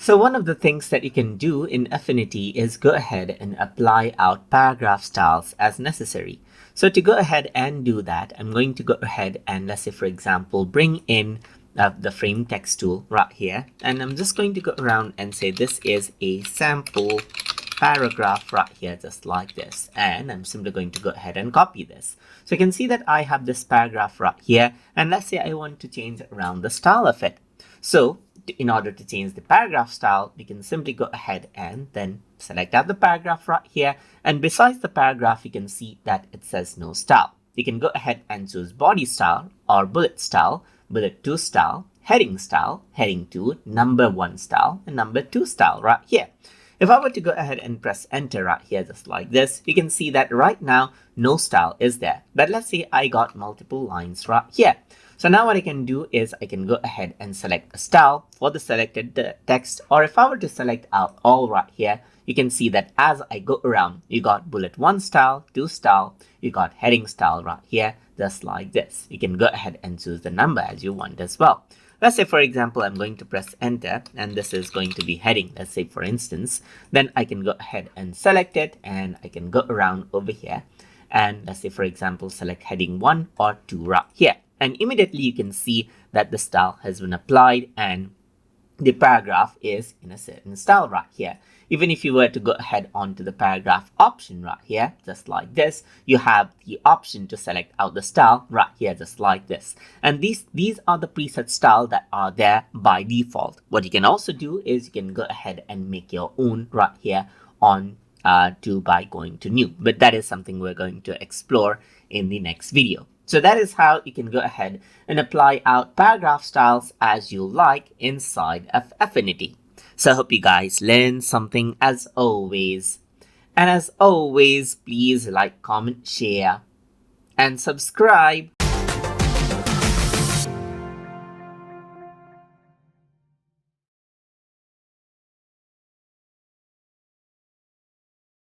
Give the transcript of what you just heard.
So one of the things that you can do in Affinity is go ahead and apply out paragraph styles as necessary. So to go ahead and do that, I'm going to go ahead and let's say, for example, bring in the frame text tool right here. And I'm just going to go around and say this is a sample paragraph right here, just like this. And I'm simply going to go ahead and copy this. So you can see that I have this paragraph right here. And let's say I want to change around the style of it. So in order to change the paragraph style, we can simply go ahead and then select out the paragraph right here. And besides the paragraph, you can see that it says no style. You can go ahead and choose body style or bullet style, bullet 2 style, heading 2, number 1 style, and number 2 style right here. If I were to go ahead and press enter right here, just like this, you can see that right now, no style is there. But let's say I got multiple lines right here. So now what I can do is I can go ahead and select a style for the selected text. Or if I were to select out all right here, you can see that as I go around, you got bullet 1 style, 2 style, you got heading style right here, just like this. You can go ahead and choose the number as you want as well. Let's say, for example, I'm going to press enter and this is going to be heading, let's say, for instance. Then I can go ahead and select it and I can go around over here. And let's say, for example, select heading 1 or 2 right here. And immediately you can see that the style has been applied and the paragraph is in a certain style right here. Even if you were to go ahead onto the paragraph option right here, just like this, you have the option to select out the style right here, just like this. And these are the preset style that are there by default. What you can also do is you can go ahead and make your own right here on by going to new. But that is something we're going to explore in the next video. So that is how you can go ahead and apply out paragraph styles as you like inside of Affinity. So I hope you guys learned something as always. And as always, please like, comment, share, and subscribe.